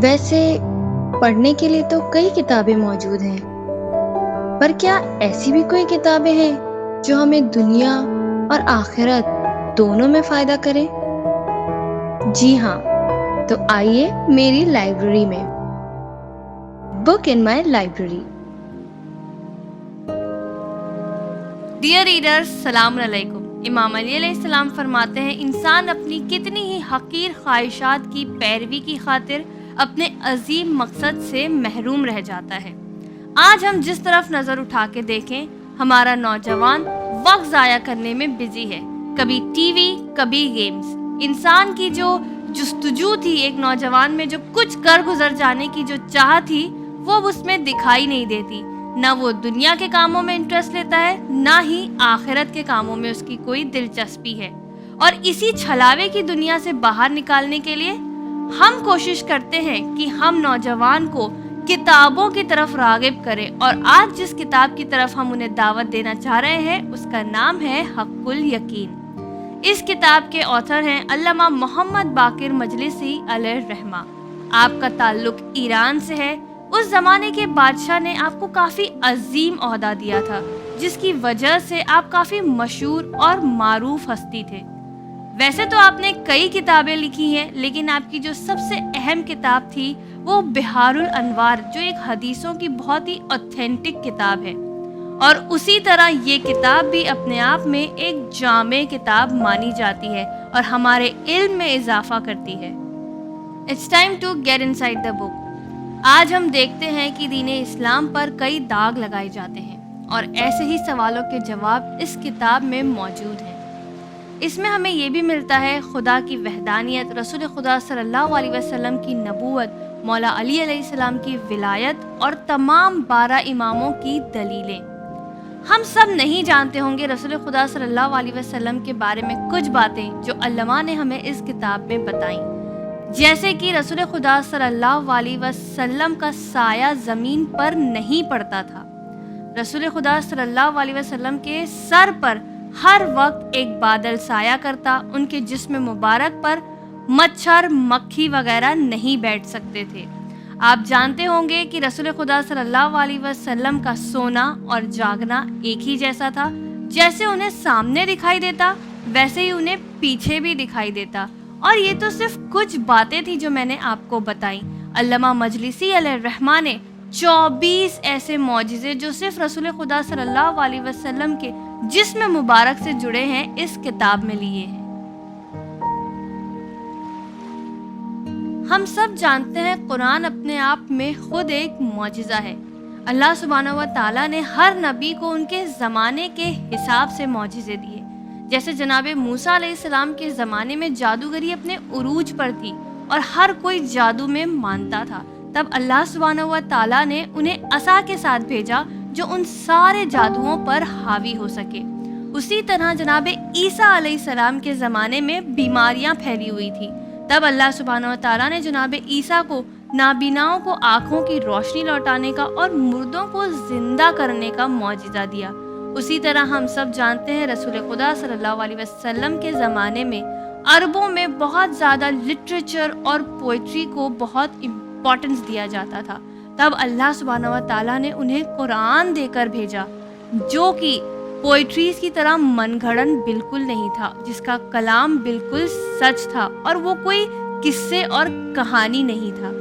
ویسے پڑھنے کے لیے تو کئی کتابیں موجود ہیں، پر کیا ایسی بھی کوئی کتابیں ہیں جو ہمیں دنیا اور آخرت دونوں میں فائدہ کریں؟ جی ہاں، تو آئیے میری لائبریری میں، بک ان مائی لائبریری۔ ڈیئر ریڈرز، السلام علیکم۔ امام علی علیہ السلام فرماتے ہیں، انسان اپنی کتنی ہی حقیر خواہشات کی پیروی کی خاطر اپنے عظیم مقصد سے محروم رہ جاتا ہے۔ آج ہم جس طرف نظر اٹھا کے دیکھیں، ہمارا نوجوان وقت ضائع کرنے میں بزی ہے، کبھی ٹی وی، کبھی گیمز۔ انسان کی جو جستجو تھی، ایک نوجوان میں جو کچھ کر گزر جانے کی جو چاہت تھی، وہ اس میں دکھائی نہیں دیتی۔ نہ وہ دنیا کے کاموں میں انٹرسٹ لیتا ہے، نہ ہی آخرت کے کاموں میں اس کی کوئی دلچسپی ہے۔ اور اسی چھلاوے کی دنیا سے باہر نکالنے کے لیے ہم کوشش کرتے ہیں کہ ہم نوجوان کو کتابوں کی طرف راغب کریں، اور آج جس کتاب کی طرف ہم انہیں دعوت دینا چاہ رہے ہیں اس کا نام ہے حق الیقین۔ اس کتاب کے آتھر ہیں علامہ محمد باقر مجلسی علیہ الرحمہ۔ آپ کا تعلق ایران سے ہے۔ اس زمانے کے بادشاہ نے آپ کو کافی عظیم عہدہ دیا تھا، جس کی وجہ سے آپ کافی مشہور اور معروف ہستی تھے۔ ویسے تو آپ نے کئی کتابیں لکھی ہیں، لیکن آپ کی جو سب سے اہم کتاب تھی وہ بحار الانوار، جو ایک حدیثوں کی بہت ہی اوتھینٹک کتاب ہے، اور اسی طرح یہ کتاب بھی اپنے آپ میں ایک جامع کتاب مانی جاتی ہے اور ہمارے علم میں اضافہ کرتی ہے۔ It's time to get inside the book۔ آج ہم دیکھتے ہیں کہ دین اسلام پر کئی داغ لگائے جاتے ہیں، اور ایسے ہی سوالوں کے جواب اس کتاب میں موجود ہیں۔ اس میں ہمیں یہ بھی ملتا ہے خدا کی وحدانیت، رسول خدا صلی اللہ علیہ وسلم کی نبوت، مولا علی علیہ السلام کی ولایت اور تمام 12 اماموں کی دلیلیں۔ ہم سب نہیں جانتے ہوں گے رسول خدا صلی اللہ علیہ وسلم کے بارے میں کچھ باتیں جو علماء نے ہمیں اس کتاب میں بتائیں، جیسے کہ رسول خدا صلی اللہ علیہ وسلم کا سایہ زمین پر نہیں پڑتا تھا۔ رسول خدا صلی اللہ علیہ وسلم کے سر پر ہر وقت ایک بادل سایہ کرتا، ان کے جسم مبارک پر مچھر، مکھی وغیرہ نہیں بیٹھ سکتے تھے۔ آپ جانتے ہوں گے کہ رسول خدا صلی اللہ علیہ وسلم کا سونا اور جاگنا ایک ہی جیسا تھا، جیسے انہیں سامنے دکھائی دیتا ویسے ہی انہیں پیچھے بھی دکھائی دیتا۔ اور یہ تو صرف کچھ باتیں تھیں جو میں نے آپ کو بتائیں۔ علامہ مجلسی علیہ الرحمہ نے 24 ایسے معجزے جو صرف رسول خدا صلی اللہ علیہ وسلم کے جسم مبارک سے جڑے ہیں اس کتاب میں لیے ہیں۔ ہم سب جانتے ہیں قرآن اپنے آپ میں خود ایک معجزہ ہے۔ اللہ سبحانہ و تعالیٰ نے ہر نبی کو ان کے زمانے کے حساب سے معجزے دیے۔ جیسے جناب موسیٰ علیہ السلام کے زمانے میں جادوگری اپنے عروج پر تھی اور ہر کوئی جادو میں مانتا تھا، تب اللہ سبحانہ و تعالیٰ نے انہیں عصا کے ساتھ بھیجا جو ان سارے جادوؤں پر حاوی ہو سکے۔ اسی طرح جناب عیسیٰ علیہ السلام کے زمانے میں بیماریاں پھیلی ہوئی تھی، تب اللہ سبحانہ و تعالیٰ نے جناب عیسیٰ کو نابیناؤں کو آنکھوں کی روشنی لوٹانے کا اور مردوں کو زندہ کرنے کا معجزہ دیا۔ اسی طرح ہم سب جانتے ہیں رسول خدا صلی اللہ علیہ وسلم کے زمانے میں عربوں میں بہت زیادہ لٹریچر اور پوئٹری کو بہت امپورٹنس دیا جاتا تھا، تب اللہ سبحانہ و تعالیٰ نے انہیں قرآن دے کر بھیجا، جو کہ پوئٹریز کی طرح من گھڑن بالکل نہیں تھا، جس کا کلام بالکل سچ تھا اور وہ کوئی قصے اور کہانی نہیں تھا۔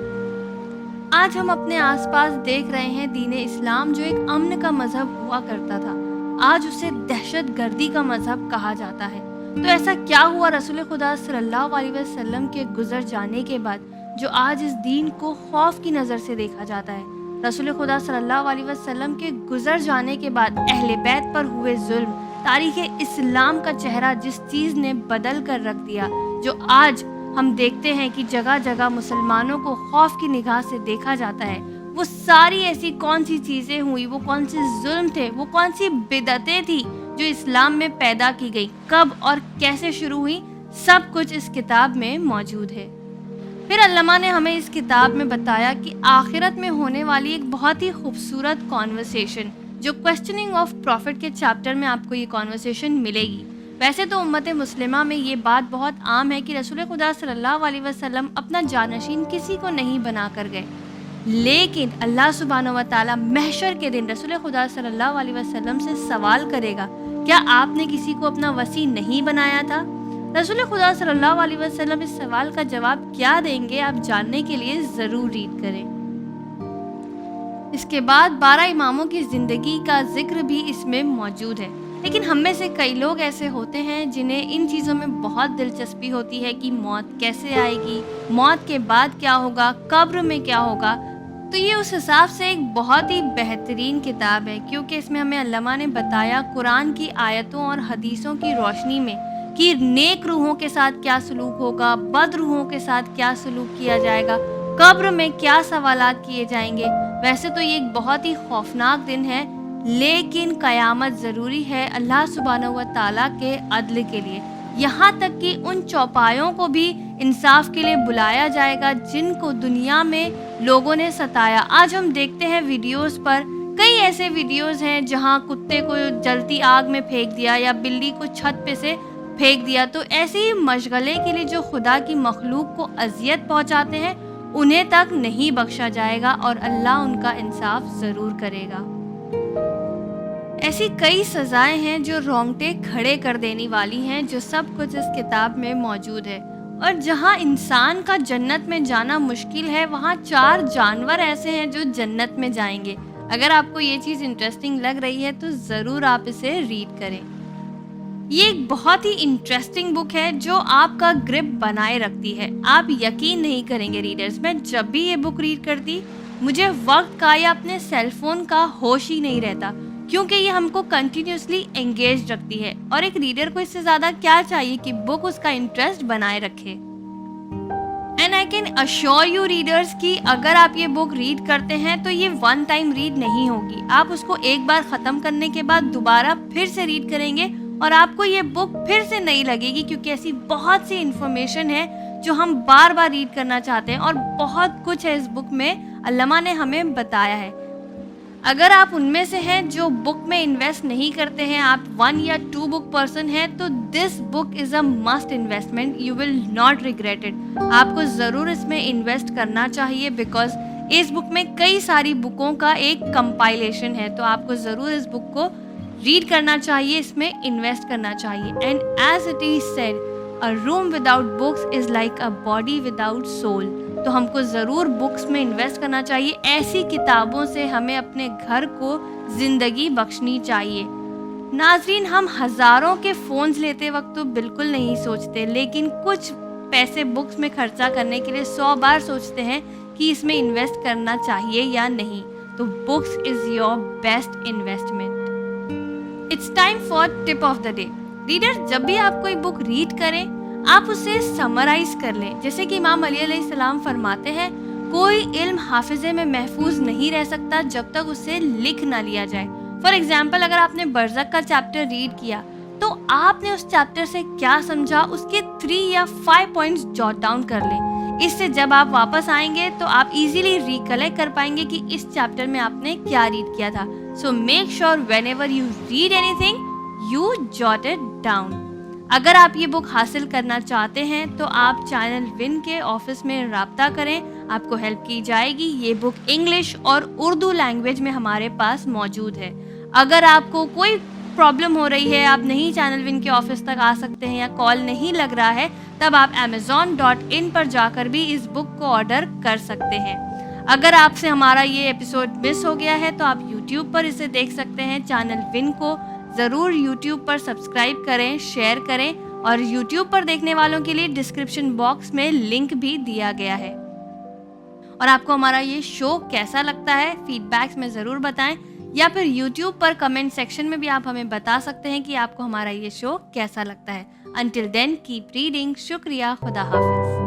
آج ہم اپنے آس پاس دیکھ رہے ہیں دین اسلام جو ایک امن کا مذہب ہوا کرتا تھا، آج اسے دہشت گردی کا مذہب کہا جاتا ہے۔ تو ایسا کیا ہوا رسول خدا صلی اللہ علیہ وسلم کے گزر جانے کے بعد جو آج اس دین کو خوف کی نظر سے دیکھا جاتا ہے؟ رسول خدا صلی اللہ علیہ وسلم کے گزر جانے کے بعد اہل بیت پر ہوئے ظلم، تاریخ اسلام کا چہرہ جس چیز نے بدل کر رکھ دیا، جو آج ہم دیکھتے ہیں کہ جگہ جگہ مسلمانوں کو خوف کی نگاہ سے دیکھا جاتا ہے، وہ ساری ایسی کون سی چیزیں ہوئی، وہ کون سے ظلم تھے، وہ کون سی بدعتیں تھی جو اسلام میں پیدا کی گئی، کب اور کیسے شروع ہوئی، سب کچھ اس کتاب میں موجود ہے۔ پھر علامہ نے ہمیں اس کتاب میں بتایا کہ آخرت میں ہونے والی ایک بہت ہی خوبصورت کانورسیشن، جو کوسچننگ آف پروفٹ کے چیپٹر میں آپ کو یہ کانورسیشن ملے گی۔ ویسے تو امت مسلمہ میں یہ بات بہت عام ہے کہ رسول خدا صلی اللہ علیہ وسلم اپنا جانشین کسی کو نہیں بنا کر گئے، لیکن اللہ سبحانہ و تعالیٰ محشر کے دن رسول خدا صلی اللہ علیہ وسلم سے سوال کرے گا، کیا آپ نے کسی کو اپنا وصی نہیں بنایا تھا؟ رسول خدا صلی اللہ علیہ وسلم اس سوال کا جواب کیا دیں گے، آپ جاننے کے لیے ضرور ریڈ کریں۔ اس کے بعد 12 اماموں کی زندگی کا ذکر بھی اس میں موجود ہے، لیکن ہم میں سے کئی لوگ ایسے ہوتے ہیں جنہیں ان چیزوں میں بہت دلچسپی ہوتی ہے کہ موت کیسے آئے گی، موت کے بعد کیا ہوگا، قبر میں کیا ہوگا۔ تو یہ اس حساب سے ایک بہت ہی بہترین کتاب ہے، کیونکہ اس میں ہمیں علامہ نے بتایا قرآن کی آیتوں اور حدیثوں کی روشنی میں کہ نیک روحوں کے ساتھ کیا سلوک ہوگا، بد روحوں کے ساتھ کیا سلوک کیا جائے گا، قبر میں کیا سوالات کیے جائیں گے۔ ویسے تو یہ ایک بہت ہی خوفناک دن ہے، لیکن قیامت ضروری ہے اللہ سبحانہ و تعالیٰ کے عدل کے لیے، یہاں تک کہ ان چوپایوں کو بھی انصاف کے لیے بلایا جائے گا جن کو دنیا میں لوگوں نے ستایا۔ آج ہم دیکھتے ہیں ویڈیوز پر، کئی ایسے ویڈیوز ہیں جہاں کتے کو جلتی آگ میں پھینک دیا یا بلی کو چھت پہ سے پھینک دیا۔ تو ایسے ہی مشغلے کے لیے جو خدا کی مخلوق کو اذیت پہنچاتے ہیں انہیں تک نہیں بخشا جائے گا، اور اللہ ان کا انصاف ضرور کرے گا۔ ایسی کئی سزائیں ہیں جو رونگٹے کھڑے کر دینے والی ہیں، جو سب کچھ اس کتاب میں موجود ہے۔ اور جہاں انسان کا جنت میں جانا مشکل ہے، وہاں 4 جانور ایسے ہیں جو جنت میں جائیں گے۔ اگر آپ کو یہ چیز انٹرسٹنگ لگ رہی ہے تو ضرور آپ اسے ریڈ کریں۔ یہ ایک بہت ہی انٹرسٹنگ بک ہے جو آپ کا گرپ بنائے رکھتی ہے۔ آپ یقین نہیں کریں گے ریڈرز، میں جب بھی یہ بک ریڈ کرتی مجھے وقت کا یا اپنے سیل فون کا ہوش ہی نہیں رہتا، کیونکہ یہ ہم کو کنٹینیوسلی انگیج رکھتی ہے، اور ایک ریڈر کو اس سے زیادہ کیا چاہیے کہ بک اس کا انٹرسٹ بنائے رکھے۔ And I can assure you readers کہ اگر آپ یہ بک ریڈ کرتے ہیں تو یہ ون ٹائم ریڈ نہیں ہوگی، آپ اس کو ایک بار ختم کرنے کے بعد دوبارہ پھر سے ریڈ کریں گے اور آپ کو یہ بک پھر سے نہیں لگے گی، کیونکہ ایسی بہت سی انفارمیشن ہے جو ہم بار بار ریڈ کرنا چاہتے ہیں، اور بہت کچھ ہے اس بک میں علامہ نے ہمیں بتایا ہے۔ اگر آپ ان میں سے ہیں جو بک میں انویسٹ نہیں کرتے ہیں، آپ 1 یا 2 بک پرسن ہیں، تو this book is a must investment, you will not regret it. آپ کو ضرور اس میں انویسٹ کرنا چاہیے، بیکاز اس بک میں کئی ساری بکوں کا ایک کمپائلیشن ہے، تو آپ کو ضرور اس بک کو ریڈ کرنا چاہیے، اس میں انویسٹ کرنا چاہیے۔ And as it is said, a room without books is like a body without soul۔ تو ہم کو ضرور بکس میں انویسٹ کرنا چاہیے، ایسی کتابوں سے ہمیں اپنے گھر کو زندگی بخشنی چاہیے۔ ناظرین، ہم ہزاروں کے فونز لیتے وقت تو بالکل نہیں سوچتے، لیکن کچھ پیسے بکس میں خرچہ کرنے کے لیے 100 بار سوچتے ہیں کہ اس میں انویسٹ کرنا چاہیے یا نہیں۔ تو books is your best investment. It's time for tip of the day. Reader, جب بھی آپ کوئی بک ریڈ کریں آپ اسے سمرائز کر لیں، جیسے کہ امام علی علیہ السلام فرماتے ہیں، کوئی علم حافظے میں محفوظ نہیں رہ سکتا جب تک اسے لکھ نہ لیا جائے۔ فار ایگزامپل، اگر آپ نے برزخ کا چیپٹر ریڈ کیا تو آپ نے اس چیپٹر سے کیا سمجھا، اس کے 3 یا 5 پوائنٹس جوٹ ڈاؤن کر لیں۔ اس سے جب آپ واپس آئیں گے تو آپ ایزیلی ریکلیکٹ کر پائیں گے کہ اس چیپٹر میں آپ نے کیا ریڈ کیا تھا۔ So make sure when ever you read any thing you jute it down. اگر آپ یہ بک حاصل کرنا چاہتے ہیں تو آپ چینل ون کے آفس میں رابطہ کریں، آپ کو ہیلپ کی جائے گی۔ یہ بک انگلش اور اردو لینگویج میں ہمارے پاس موجود ہے۔ اگر آپ کو کوئی پرابلم ہو رہی ہے، آپ نہیں چینل ون کے آفس تک آ سکتے ہیں یا کال نہیں لگ رہا ہے، تب آپ amazon.in پر جا کر بھی اس بک کو آرڈر کر سکتے ہیں۔ اگر آپ سے ہمارا یہ ایپیسوڈ مس ہو گیا ہے تو آپ یوٹیوب پر اسے دیکھ سکتے ہیں۔ چینل ون کو ضرور یوٹیوب پر سبسکرائب کریں، شیئر کریں، اور یوٹیوب پر دیکھنے والوں کے لیے ڈسکرپشن باکس میں لنک بھی دیا گیا ہے۔ اور آپ کو ہمارا یہ شو کیسا لگتا ہے فیڈ بیکس میں ضرور بتائیں، یا پھر یوٹیوب پر کمنٹ سیکشن میں بھی آپ ہمیں بتا سکتے ہیں کہ آپ کو ہمارا یہ شو کیسا لگتا ہے۔ Until then keep reading. شکریہ، خدا حافظ۔